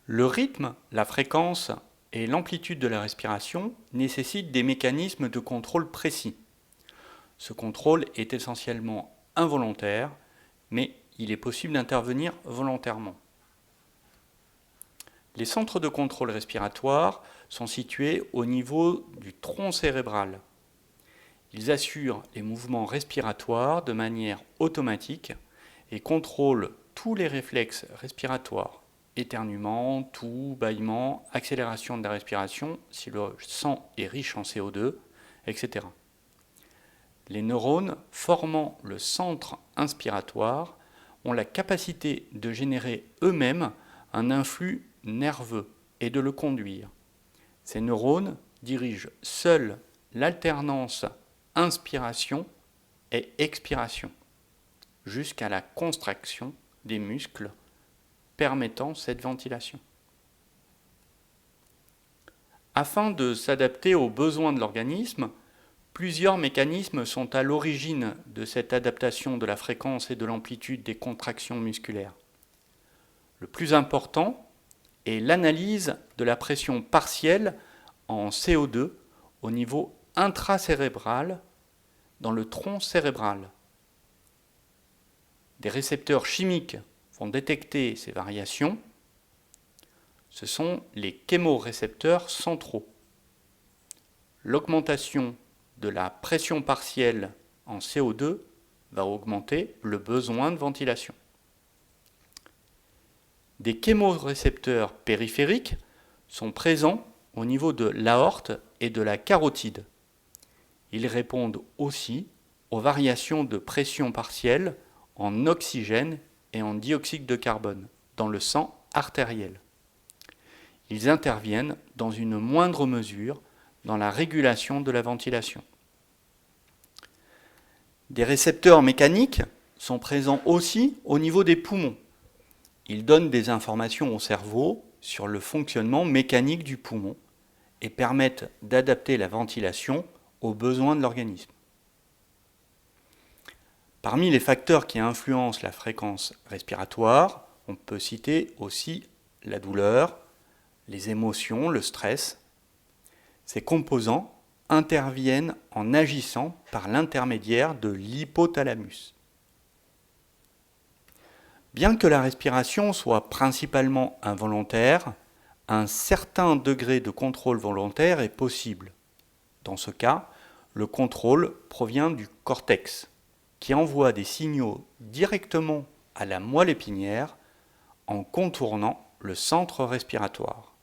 Le rythme, la fréquence et l'amplitude de la respiration nécessitent des mécanismes de contrôle précis. Ce contrôle est essentiellement involontaire, mais il est possible d'intervenir volontairement. Les centres de contrôle respiratoire sont situés au niveau du tronc cérébral. Ils assurent les mouvements respiratoires de manière automatique et contrôlent tous les réflexes respiratoires, éternuement, toux, bâillement, accélération de la respiration si le sang est riche en CO2, etc. Les neurones formant le centre inspiratoire ont la capacité de générer eux-mêmes un influx nerveux et de le conduire. Ces neurones dirigent seuls l'alternance inspiration et expiration jusqu'à la contraction des muscles permettant cette ventilation. Afin de s'adapter aux besoins de l'organisme, plusieurs mécanismes sont à l'origine de cette adaptation de la fréquence et de l'amplitude des contractions musculaires. Le plus important est l'analyse de la pression partielle en CO2 au niveau intracérébral dans le tronc cérébral. Des récepteurs chimiques vont détecter ces variations. Ce sont les chémorécepteurs centraux. L'augmentation de la pression partielle en CO2 va augmenter le besoin de ventilation. Des chémorécepteurs périphériques sont présents au niveau de l'aorte et de la carotide. Ils répondent aussi aux variations de pression partielle en oxygène et en dioxyde de carbone dans le sang artériel. Ils interviennent dans une moindre mesure dans la régulation de la ventilation. Des récepteurs mécaniques sont présents aussi au niveau des poumons. Ils donnent des informations au cerveau sur le fonctionnement mécanique du poumon et permettent d'adapter la ventilation aux besoins de l'organisme. Parmi les facteurs qui influencent la fréquence respiratoire, on peut citer aussi la douleur, les émotions, le stress. Ces composants interviennent en agissant par l'intermédiaire de l'hypothalamus. Bien que la respiration soit principalement involontaire, un certain degré de contrôle volontaire est possible. Dans ce cas, le contrôle provient du cortex, qui envoie des signaux directement à la moelle épinière en contournant le centre respiratoire.